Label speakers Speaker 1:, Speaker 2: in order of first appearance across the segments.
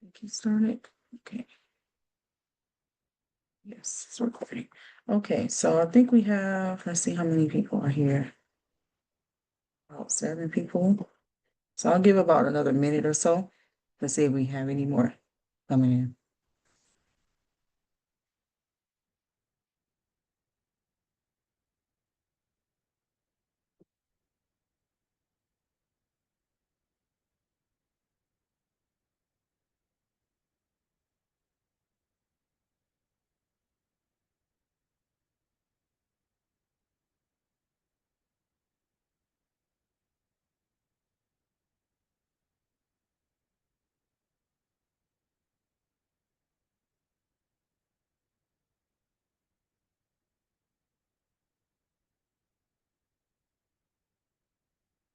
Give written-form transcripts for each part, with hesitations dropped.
Speaker 1: Get started. Okay. Yes, it's recording. Okay, so I think we have, let's see how many people are here. About 7 people. So I'll give about another minute or so to see if we have any more coming in.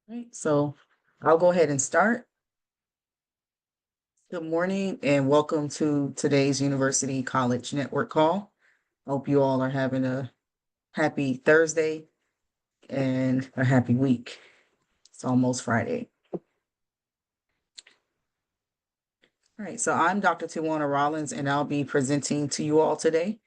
Speaker 1: Right, so I'll go ahead and start. Good morning and welcome to today's University College Network call. Hope you all are having a happy Thursday and a happy week. It's almost Friday. All right, so I'm Dr. Tiwana Rollins, and I'll be presenting to you all today.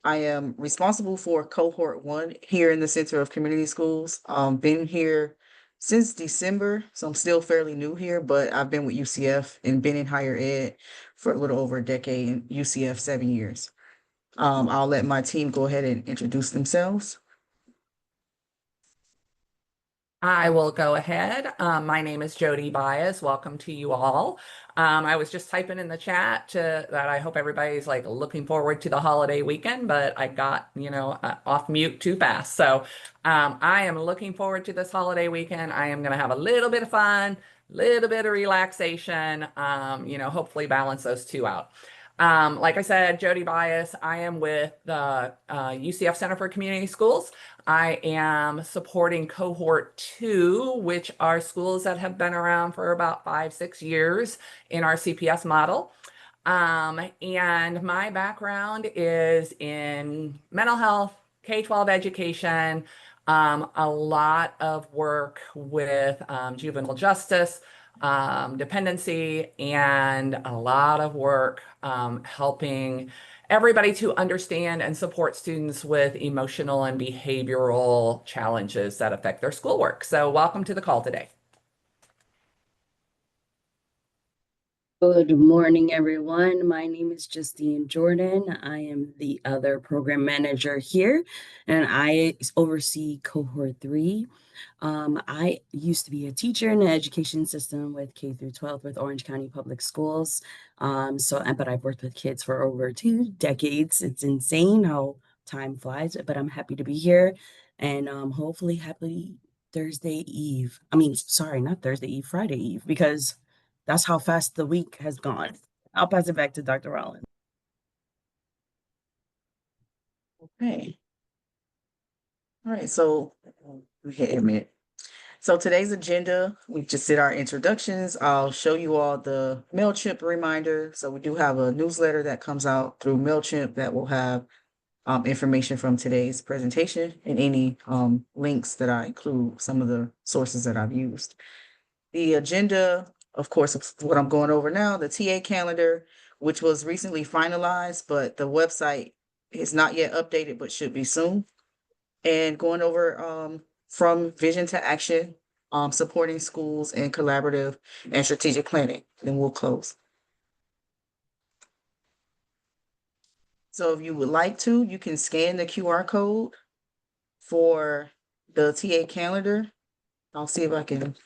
Speaker 1: I am responsible for cohort 1 here in the Center of Community Schools. Been here since December, so I'm still fairly new here, but I've been with UCF and been in higher ed for a little over a decade, and UCF 7 years. I'll let my team go ahead and introduce themselves.
Speaker 2: I will go ahead. My name is Jody Bias. Welcome to you all. I was just typing in the chat that I hope everybody's like looking forward to the holiday weekend, but I got, off mute too fast. So I am looking forward to this holiday weekend. I am going to have a little bit of fun, little bit of relaxation, hopefully balance those two out. Like I said, Jody Bias, I am with the UCF Center for Community Schools. I am supporting cohort 2, which are schools that have been around for about 5-6 years in our CPS model. And my background is in mental health, K-12 education, a lot of work with juvenile justice, dependency, and a lot of work helping everybody to understand and support students with emotional and behavioral challenges that affect their schoolwork. So welcome to the call today.
Speaker 3: Good morning, everyone. My name is Justine Jordan. I am the other program manager here, and I oversee cohort 3. I used to be a teacher in the education system with K through 12 with Orange County Public Schools. But I've worked with kids for over 2 decades. It's insane how time flies, but I'm happy to be here, and hopefully happy Thursday Eve. I mean, sorry, not Thursday Eve, Friday Eve, because that's how fast the week has gone. I'll pass it back to Dr. Rollins.
Speaker 1: Okay. All right, so okay, a minute. So today's agenda, we just did our introductions. I'll show you all the MailChimp reminder. So we do have a newsletter that comes out through MailChimp that will have information from today's presentation and any links that I include, some of the sources that I've used. The agenda, of course, is what I'm going over now, the TA calendar, which was recently finalized, but the website is not yet updated, but should be soon. And going over from vision to action, supporting schools and collaborative and strategic planning. Then we'll close. So if you would like to, you can scan the QR code for the TA calendar. I'll see if I can.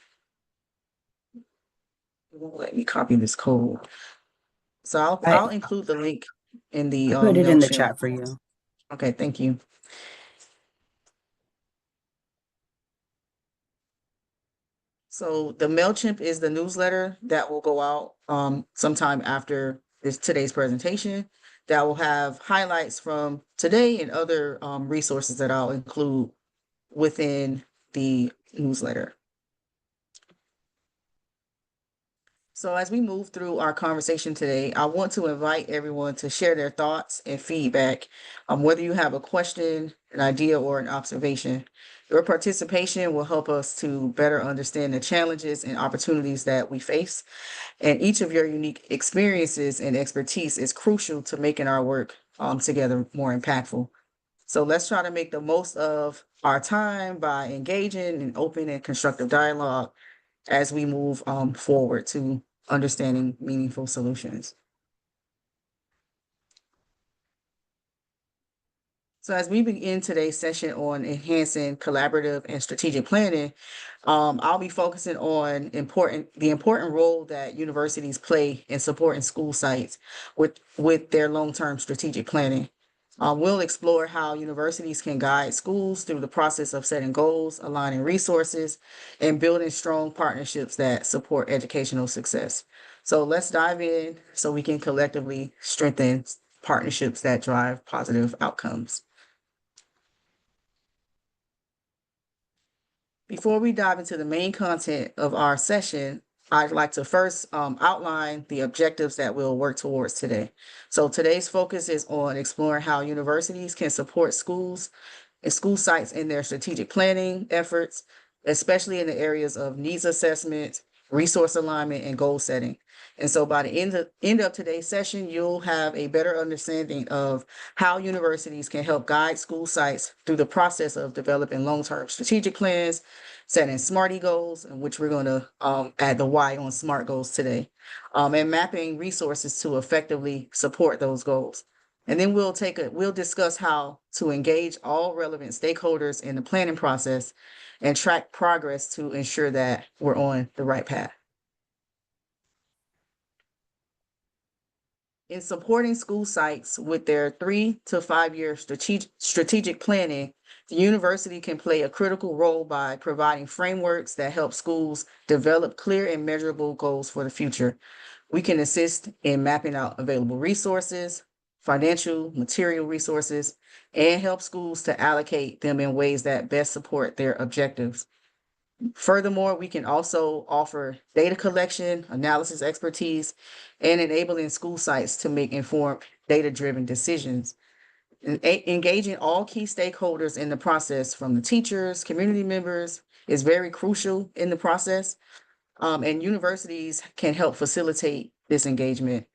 Speaker 1: It won't let me copy this code. So I'll include the link in the
Speaker 3: I put it in the
Speaker 1: MailChimp.
Speaker 3: chat for you.
Speaker 1: Okay, thank you. So the MailChimp is the newsletter that will go out sometime after today's presentation that will have highlights from today and other resources that I'll include within the newsletter. So as we move through our conversation today, I want to invite everyone to share their thoughts and feedback, whether you have a question, an idea, or an observation. Your participation will help us to better understand the challenges and opportunities that we face, and each of your unique experiences and expertise is crucial to making our work together more impactful. So let's try to make the most of our time by engaging in open and constructive dialogue as we move forward to understanding meaningful solutions. So as we begin today's session on enhancing collaborative and strategic planning, I'll be focusing on the important role that universities play in supporting school sites with their long-term strategic planning. We'll explore how universities can guide schools through the process of setting goals, aligning resources, and building strong partnerships that support educational success. So let's dive in so we can collectively strengthen partnerships that drive positive outcomes. Before we dive into the main content of our session, I'd like to first outline the objectives that we'll work towards today. So today's focus is on exploring how universities can support schools and school sites in their strategic planning efforts, especially in the areas of needs assessment, resource alignment, and goal setting. And so by the end of today's session, you'll have a better understanding of how universities can help guide school sites through the process of developing long-term strategic plans, setting SMARTY goals, in which we're going to add the Y on SMART goals today, and mapping resources to effectively support those goals. And then we'll discuss how to engage all relevant stakeholders in the planning process and track progress to ensure that we're on the right path. In supporting school sites with their 3 to 5 year strategic planning, the university can play a critical role by providing frameworks that help schools develop clear and measurable goals for the future. We can assist in mapping out available resources, financial, material resources, and help schools to allocate them in ways that best support their objectives. Furthermore, we can also offer data collection, analysis expertise, and enabling school sites to make informed, data-driven decisions. Engaging all key stakeholders in the process, from the teachers, community members, is very crucial in the process. And universities can help facilitate this engagement.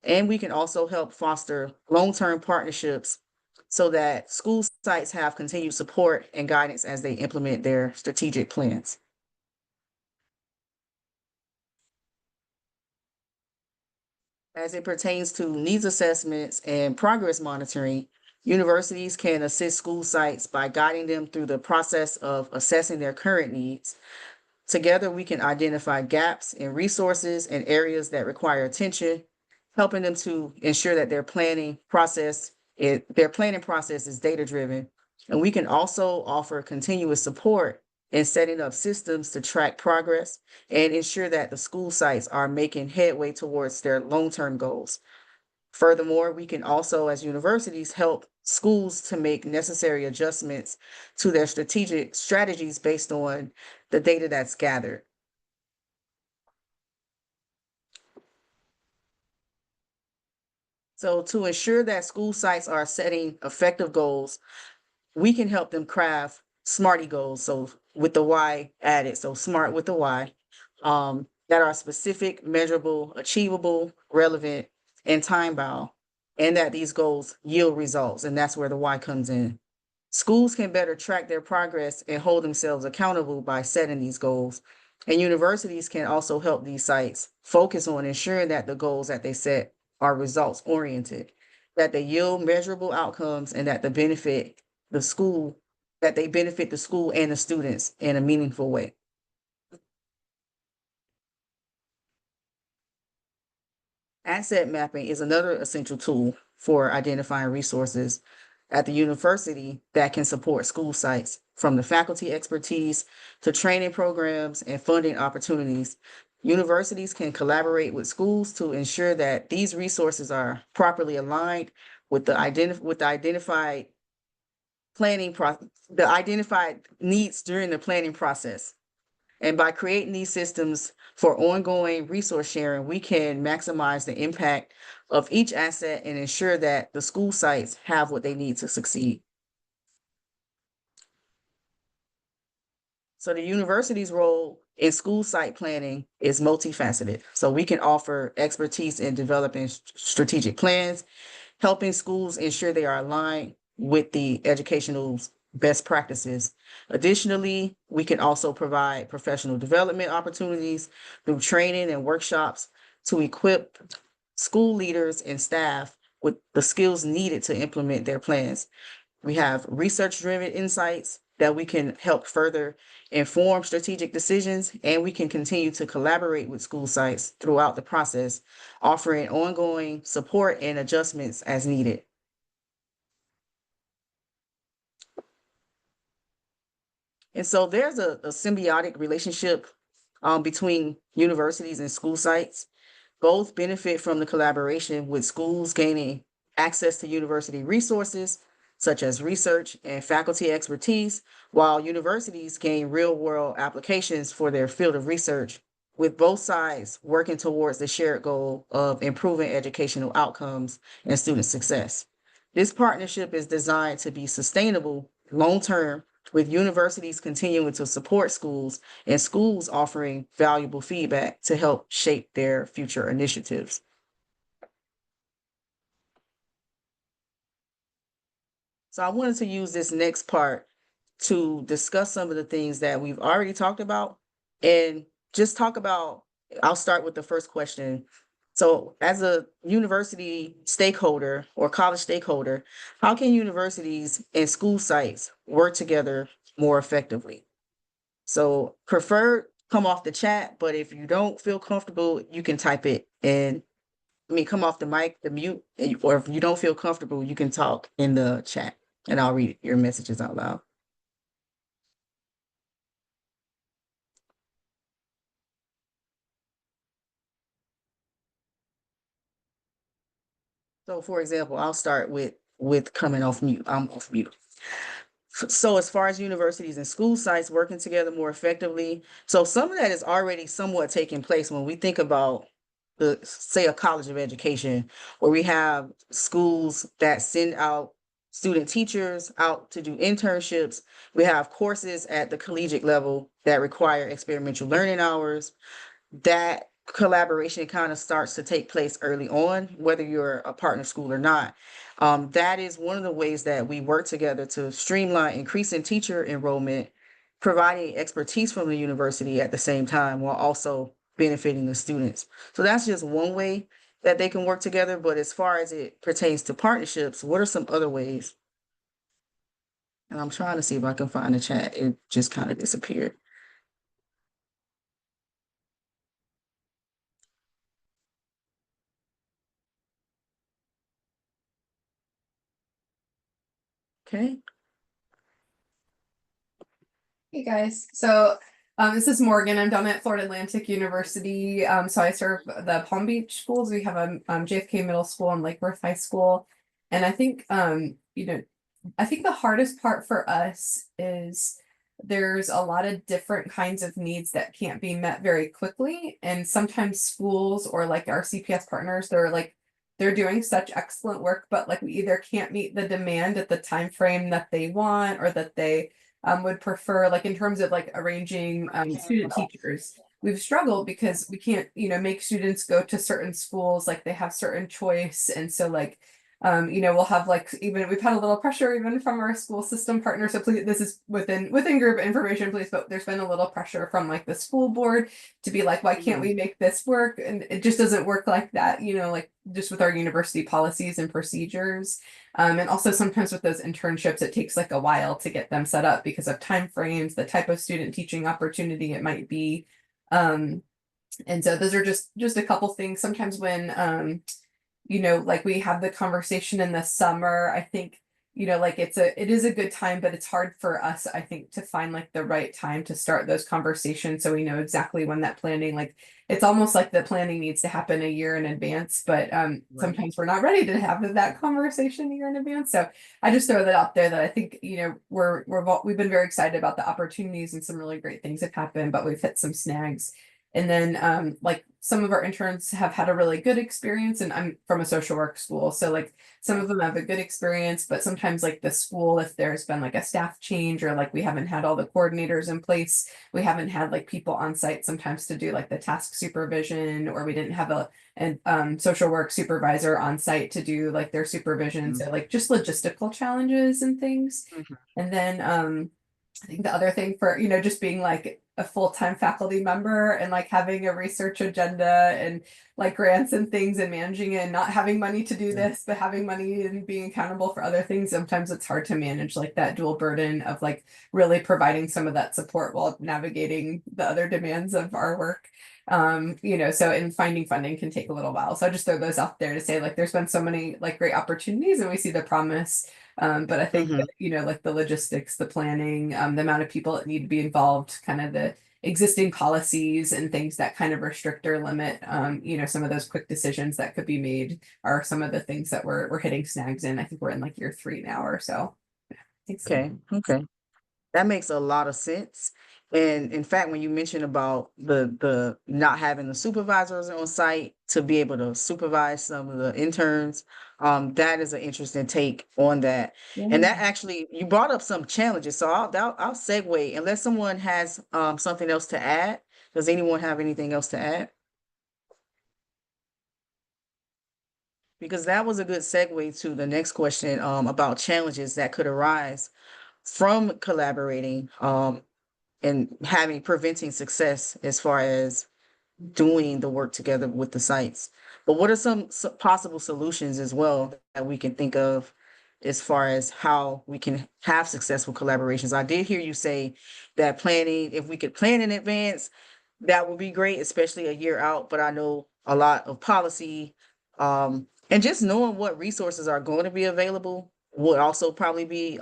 Speaker 1: And we can also help foster long-term partnerships so that school sites have continued support and guidance as they implement their strategic plans. As it pertains to needs assessments and progress monitoring, universities can assist school sites by guiding them through the process of assessing their current needs. Together, we can identify gaps in resources and areas that require attention, helping them to ensure that their planning process is data-driven. And we can also offer continuous support in setting up systems to track progress and ensure that the school sites are making headway towards their long-term goals. Furthermore, we can also, as universities, help schools to make necessary adjustments to their strategic strategies based on the data that's gathered. So to ensure that school sites are setting effective goals, we can help them craft SMARTY goals. So with the Y added, so SMART with the Y, that are specific, measurable, achievable, relevant, and time-bound, and that these goals yield results. And that's where the Y comes in. Schools can better track their progress and hold themselves accountable by setting these goals. And universities can also help these sites focus on ensuring that the goals that they set are results oriented, that they yield measurable outcomes, and that they benefit the school and the students in a meaningful way. Asset mapping is another essential tool for identifying resources at the university that can support school sites, from the faculty expertise to training programs and funding opportunities. Universities can collaborate with schools to ensure that these resources are properly aligned with the identified the identified needs during the planning process. And by creating these systems for ongoing resource sharing, we can maximize the impact of each asset and ensure that the school sites have what they need to succeed. So the university's role in school site planning is multifaceted. So we can offer expertise in developing strategic plans, helping schools ensure they are aligned with the educational best practices. Additionally, we can also provide professional development opportunities through training and workshops to equip school leaders and staff with the skills needed to implement their plans. We have research-driven insights that we can help further inform strategic decisions, and we can continue to collaborate with school sites throughout the process, offering ongoing support and adjustments as needed. And so there's a symbiotic relationship between universities and school sites. Both benefit from the collaboration, with schools gaining access to university resources such as research and faculty expertise, while universities gain real-world applications for their field of research, with both sides working towards the shared goal of improving educational outcomes and student success. This partnership is designed to be sustainable long-term, with universities continuing to support schools and schools offering valuable feedback to help shape their future initiatives. So I wanted to use this next part to discuss some of the things that we've already talked about and just talk about, I'll start with the first question. So as a university stakeholder or college stakeholder, how can universities and school sites work together more effectively? So prefer come off the chat, but if you don't feel comfortable, you can type it in. Come off the mic, the mute, or if you don't feel comfortable, you can talk in the chat and I'll read your messages out loud. So for example, I'll start with coming off mute. I'm off mute. So as far as universities and school sites working together more effectively, so some of that is already somewhat taking place when we think about the, say, a college of education, where we have schools that send out student teachers out to do internships. We have courses at the collegiate level that require experiential learning hours. That collaboration kind of starts to take place early on, whether you're a partner school or not. That is one of the ways that we work together to streamline increasing teacher enrollment, providing expertise from the university at the same time while also benefiting the students. So that's just one way that they can work together. But as far as it pertains to partnerships, what are some other ways? And I'm trying to see if I can find the chat. It just kind of disappeared. Okay.
Speaker 4: Hey guys, this is Morgan. I'm down at Florida Atlantic University. So I serve the Palm Beach schools. We have a JFK Middle School and Lake Worth High School, and I think I think the hardest part for us is there's a lot of different kinds of needs that can't be met very quickly, and sometimes schools or like our CPS partners, they're doing such excellent work, but like we either can't meet the demand at the time frame that they want or that they would prefer, like in terms of like arranging student teachers. We've struggled because we can't, make students go to certain schools, like they have certain choice. And so like, we'll have like, even we've had a little pressure even from our school system partner. So please, this is within group information, please, but there's been a little pressure from like the school board to be like, why can't we make this work? And it just doesn't work like that, like just with our university policies and procedures. And also sometimes with those internships, it takes like a while to get them set up because of time frames, the type of student teaching opportunity it might be. And so those are just a couple things. Sometimes when, like we have the conversation in the summer, I think like it is a good time, but it's hard for us, I think, to find like the right time to start those conversations so we know exactly when that planning, like it's almost like the planning needs to happen a year in advance, but
Speaker 1: Right.
Speaker 4: sometimes we're not ready to have that conversation a year in advance. So I just throw that out there that I think, we've been very excited about the opportunities and some really great things have happened, but we've hit some snags. And then like some of our interns have had a really good experience, and I'm from a social work school. So like some of them have a good experience, but sometimes like the school, if there's been like a staff change or like we haven't had all the coordinators in place, we haven't had like people on site sometimes to do like the task supervision, or we didn't have an social work supervisor on site to do like their supervision.
Speaker 1: Mhm.
Speaker 4: So like just logistical challenges and things.
Speaker 1: Mhm.
Speaker 4: And then I think the other thing for, just being like a full-time faculty member and like having a research agenda and like grants and things and managing it and not having money to do
Speaker 1: Yeah.
Speaker 4: this, but having money and being accountable for other things. Sometimes it's hard to manage like that dual burden of like really providing some of that support while navigating the other demands of our work. So and finding funding can take a little while. So I just throw those out there to say like there's been so many like great opportunities and we see the promise. But I think,
Speaker 1: Mhm.
Speaker 4: like the logistics, the planning, the amount of people that need to be involved, kind of the existing policies and things that kind of restrict or limit, some of those quick decisions that could be made are some of the things that we're hitting snags in. I think we're in like year 3 now or so. Thanks.
Speaker 1: Okay. Okay. That makes a lot of sense. And in fact, when you mentioned about the not having the supervisors on site to be able to supervise some of the interns, that is an interesting take on that. And that actually, you brought up some challenges. So I'll segue unless someone has something else to add. Does anyone have anything else to add? Because that was a good segue to the next question about challenges that could arise from collaborating and preventing success as far as doing the work together with the sites. But what are some possible solutions as well that we can think of as far as how we can have successful collaborations? I did hear you say that planning, if we could plan in advance, that would be great, especially a year out. But I know a lot of policy, and just knowing what resources are going to be available would also probably be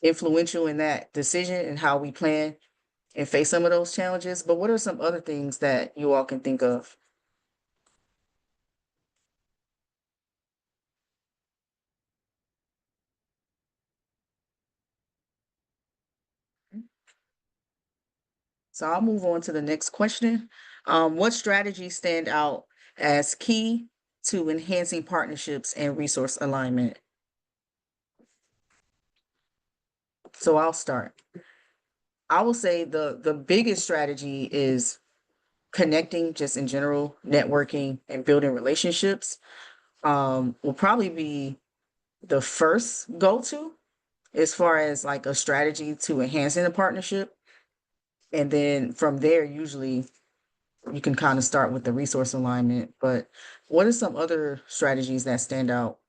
Speaker 1: influential in that decision and how we plan and face some of those challenges. But what are some other things that you all can think of? So I'll move on to the next question. What strategies stand out as key to enhancing partnerships and resource alignment? So I'll start. I will say the biggest strategy is connecting just in general, networking and building relationships will probably be the first go-to as far as like a strategy to enhancing a partnership. And then from there, usually you can kind of start with the resource alignment. But what are some other strategies that stand out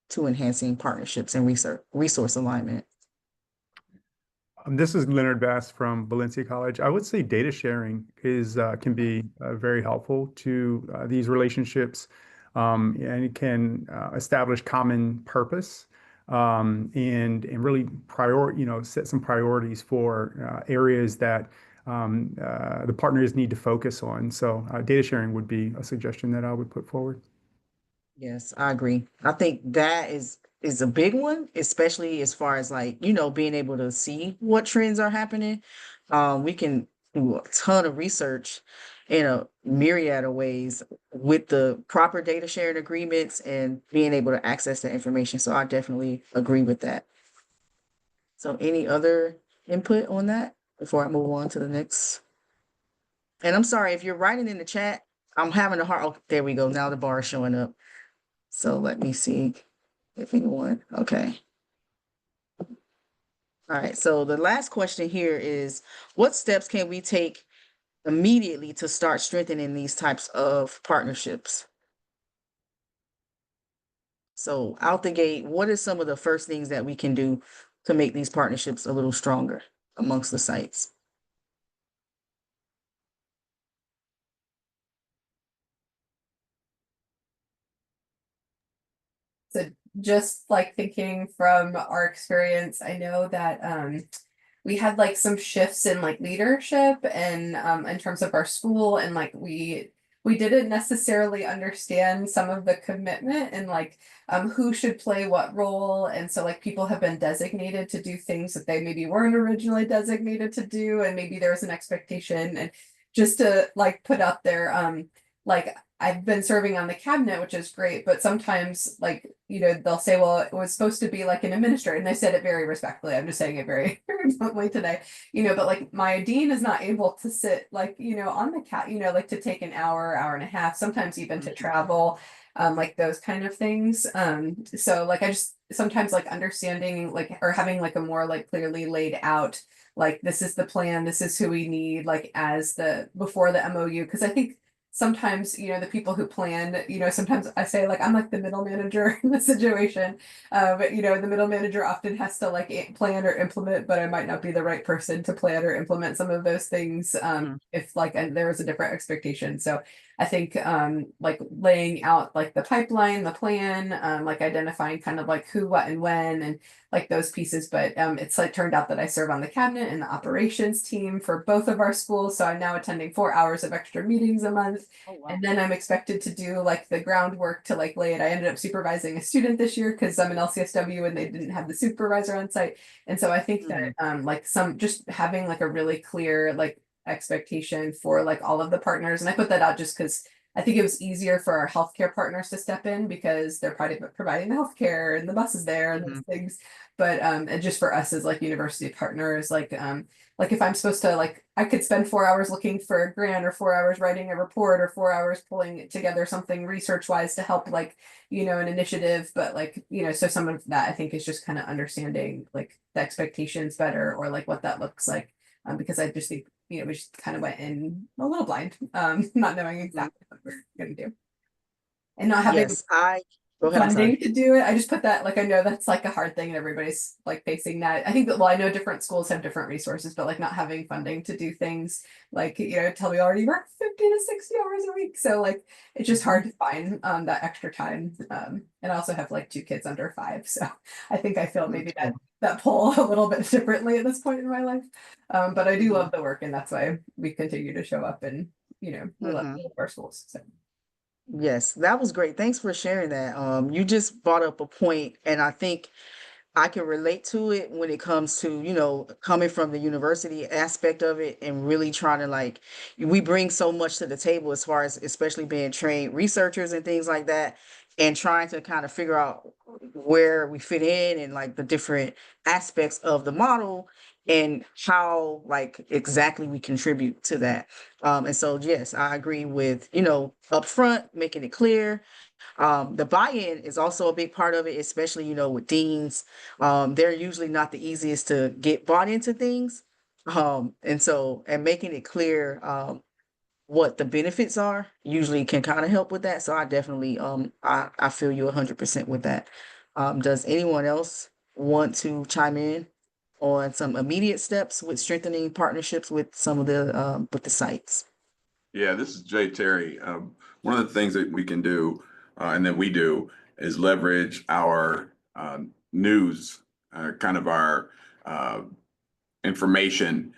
Speaker 1: to enhancing partnerships and resource alignment?
Speaker 5: This is Leonard Bass from Valencia College. I would say data sharing can be very helpful to these relationships, and it can establish common purpose and really set some priorities for areas that the partners need to focus on. So data sharing would be a suggestion that I would put forward.
Speaker 1: Yes, I agree. I think that is a big one, especially as far as like, being able to see what trends are happening. We can do a ton of research in a myriad of ways with the proper data sharing agreements and being able to access the information. So I definitely agree with that. So any other input on that before I move on to the next? And I'm sorry if you're writing in the chat, I'm having a hard, oh, there we go. Now the bar is showing up. So let me see if anyone, okay. All right, so the last question here is, what steps can we take immediately to start strengthening these types of partnerships? So out the gate, what are some of the first things that we can do to make these partnerships a little stronger amongst the sites?
Speaker 4: So just like thinking from our experience, I know that we had like some shifts in like leadership and in terms of our school, and like we didn't necessarily understand some of the commitment and like who should play what role. And so like people have been designated to do things that they maybe weren't originally designated to do, and maybe there was an expectation. And just to like put out there, like I've been serving on the cabinet, which is great, but sometimes like, you know, they'll say, well, it was supposed to be like an administrator. And I said it very respectfully. I'm just saying it very, very bluntly today, you know, but like my dean is not able to sit like, you know, on the cat, you know, like to take an hour, hour and a half, sometimes even to travel, like those kind of things. So like I just sometimes like understanding like, or having like a more like clearly laid out, like this is the plan, this is who we need, like as the before the MOU. Cause I think sometimes, you know, the people who plan, you know, sometimes I say like I'm like the middle manager in the situation, but you know, the middle manager often has to like plan or implement, but I might not be the right person to plan or implement some of those things if like there is a different expectation. So I think like laying out like the pipeline, the plan, like identifying kind of like who, what, and when, and like those pieces. But it's like turned out that I serve on the cabinet and the operations team for both of our schools. So I'm now attending 4 hours of extra meetings a month.
Speaker 1: Oh, wow.
Speaker 4: And then I'm expected to do like the groundwork to like lay it. I ended up supervising a student this year because I'm an LCSW and they didn't have the supervisor on site. And so I think that like some just having like a really clear like expectation for like all of the partners. And I put that out just because I think it was easier for our healthcare partners to step in because they're providing the healthcare and the buses there and those things. But and just for us as like university partners, like if I'm supposed to like I could spend 4 hours looking for a grant or 4 hours writing a report or 4 hours pulling together something research wise to help like, you know, an initiative. But like, you know, so some of that I think is just kind of understanding like the expectations better or like what that looks like. Because I just think, you know, we just kind of went in a little blind, not knowing exactly what we're gonna do. And not having
Speaker 1: Yes, go ahead, I'm
Speaker 4: funding
Speaker 1: sorry.
Speaker 4: to do it. I just put that like I know that's like a hard thing and everybody's like facing that. I think that well, I know different schools have different resources, but like not having funding to do things like, you know, tell me already work 50 to 60 hours a week. So like it's just hard to find that extra time. And I also have like 2 kids under 5. So I think I feel maybe that pull a little bit differently at this point in my life. But I do love the work and that's why we continue to show up and you know, we love our schools. So
Speaker 1: Yes, that was great. Thanks for sharing that. You just brought up a point, and I think I can relate to it when it comes to, you know, coming from the university aspect of it and really trying to like, we bring so much to the table as far as especially being trained researchers and things like that, and trying to kind of figure out where we fit in and like the different aspects of the model and how like exactly we contribute to that. And so, yes, I agree with, you know, upfront, making it clear. The buy-in is also a big part of it, especially, you know, with deans. They're usually not the easiest to get bought into things. And so, and making it clear, what the benefits are usually can kind of help with that. So I definitely, I feel you 100% with that. Does anyone else want to chime in on some immediate steps with strengthening partnerships with some of with the sites?
Speaker 6: Yeah, this is Jay Terry. One of the things that we can do and that we do is leverage our news, kind of our uh, information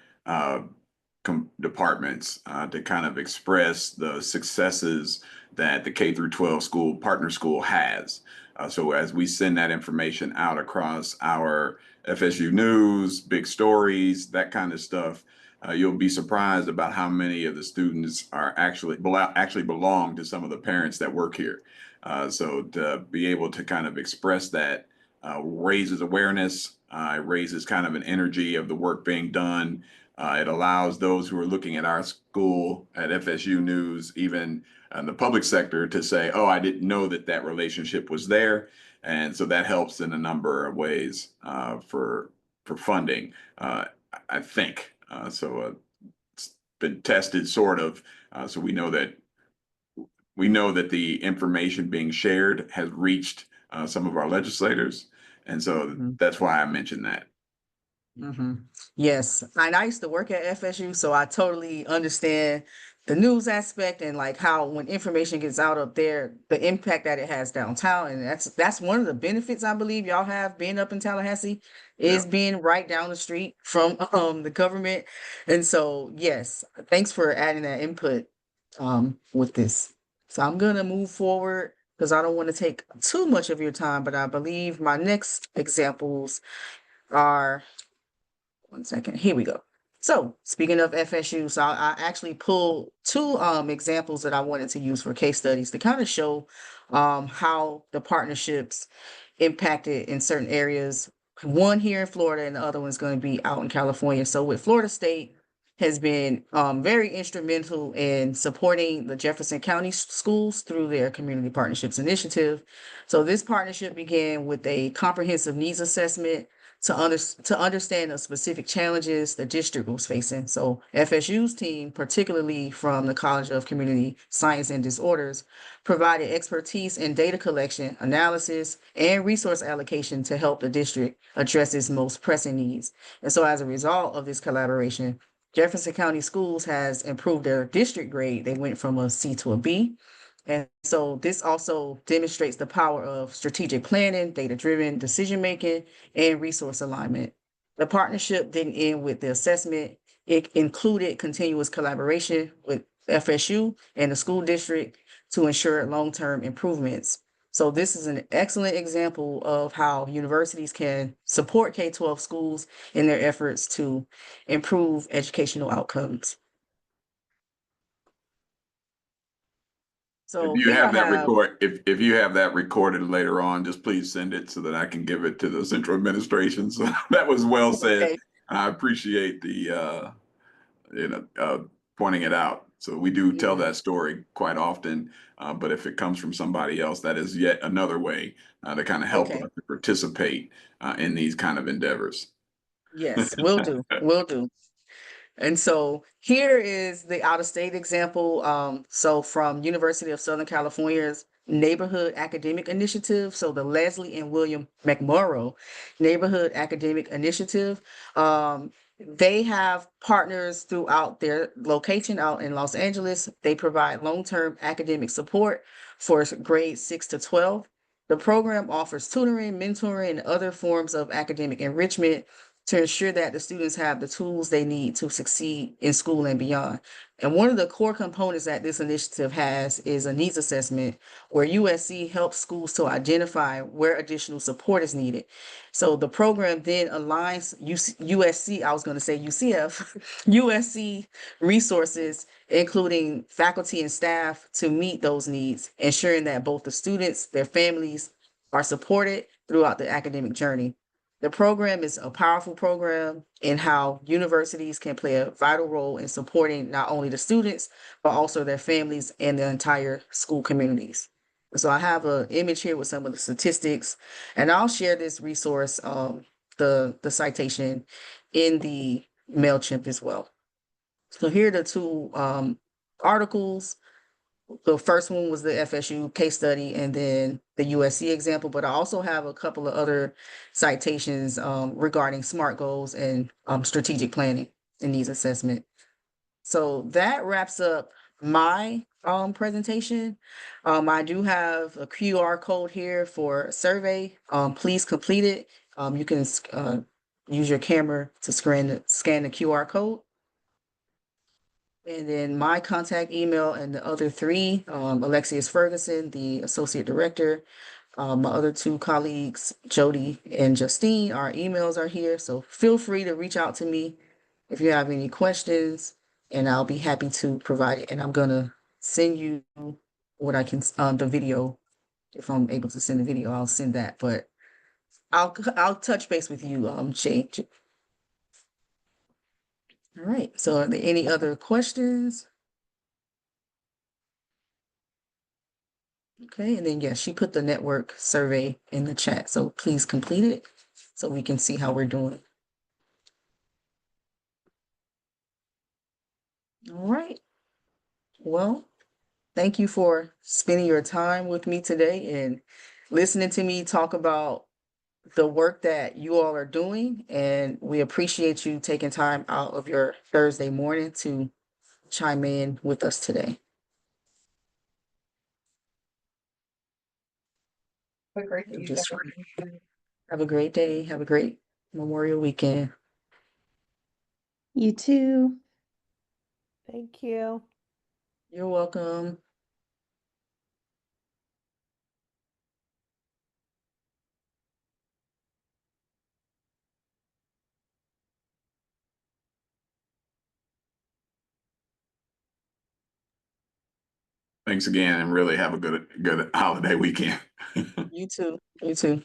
Speaker 6: departments to kind of express the successes that the K through 12 school partner school has. So as we send that information out across our FSU news, big stories, that kind of stuff, you'll be surprised about how many of the students are actually belong to some of the parents that work here. So to be able to kind of express that raises awareness, raises kind of an energy of the work being done. It allows those who are looking at our school at FSU News, even in the public sector, to say, oh, I didn't know that that relationship was there. And so that helps in a number of ways for funding, I think. It's been tested sort of. So we know that the information being shared has reached some of our legislators. And so that's why I mentioned that.
Speaker 1: Yes, and I used to work at FSU, so I totally understand the news aspect and like how when information gets out up there, the impact that it has downtown. And that's one of the benefits I believe y'all have being up in Tallahassee is being right down the street from the government. And so yes, thanks for adding that input with this. So I'm gonna move forward because I don't want to take too much of your time, but I believe my next examples are one second. Here we go. So speaking of FSU, so I actually pulled two examples that I wanted to use for case studies to kind of show how the partnerships impacted in certain areas. One here in Florida and the other one's going to be out in California. So with Florida State has been very instrumental in supporting the Jefferson County schools through their community partnerships initiative. So this partnership began with a comprehensive needs assessment to understand the specific challenges the district was facing. So FSU's team, particularly from the College of Community Science and Disorders, provided expertise in data collection, analysis, and resource allocation to help the district address its most pressing needs. And so as a result of this collaboration, Jefferson County Schools has improved their district grade. They went from a C to a B. And so this also demonstrates the power of strategic planning, data-driven decision-making, and resource alignment. The partnership didn't end with the assessment. It included continuous collaboration with FSU and the school district to ensure long-term improvements. So this is an excellent example of how universities can support K-12 schools in their efforts to improve educational outcomes. So
Speaker 6: If you
Speaker 1: here I
Speaker 6: have that
Speaker 1: have,
Speaker 6: if you have that recorded later on, just please send it so that I can give it to the central administration. So that was well said.
Speaker 1: okay,
Speaker 6: I appreciate the pointing it out. So we do tell
Speaker 1: yeah,
Speaker 6: that story quite often, but if it comes from somebody else, that is yet another way to kind of help
Speaker 1: okay,
Speaker 6: us to participate in these kind of endeavors.
Speaker 1: yes, will do, will do. And so here is the out-of-state example. So from University of Southern California's Neighborhood Academic Initiative, so the Leslie and William McMurrow Neighborhood Academic Initiative. They have partners throughout their location out in Los Angeles. They provide long-term academic support for grades 6 to 12. The program offers tutoring, mentoring, and other forms of academic enrichment to ensure that the students have the tools they need to succeed in school and beyond. And one of the core components that this initiative has is a needs assessment where USC helps schools to identify where additional support is needed. So the program then aligns USC, I was going to say UCF, USC resources, including faculty and staff, to meet those needs, ensuring that both the students, their families are supported throughout the academic journey. The program is a powerful program in how universities can play a vital role in supporting not only the students, but also their families and the entire school communities. So I have an image here with some of the statistics, and I'll share this resource, the citation in the MailChimp as well. So here are the two articles. The first one was the FSU case study and then the USC example, but I also have a couple of other citations regarding SMART goals and strategic planning and needs assessment. So that wraps up my presentation. I do have a QR code here for a survey. Please complete it. You can use your camera to scan the QR code. And then my contact email and the other three, Alexius Ferguson, the associate director, my other two colleagues, Jody and Justine, our emails are here. So feel free to reach out to me if you have any questions, and I'll be happy to provide it. And I'm gonna send you what I can, the video. If I'm able to send the video, I'll send that. But I'll touch base with you, Shay. All right. So are there any other questions? Okay, and then yeah, she put the network survey in the chat, so please complete it so we can see how we're doing. All right. Well, thank you for spending your time with me today and listening to me talk about the work that you all are doing. And we appreciate you taking time out of your Thursday morning to chime in with us today.
Speaker 4: Have a great day, you
Speaker 1: Just
Speaker 4: guys.
Speaker 1: have a great day. Have a great Memorial weekend.
Speaker 7: You too. Thank you.
Speaker 1: You're welcome.
Speaker 6: Thanks again, and really have a good holiday weekend.
Speaker 1: You too. You too.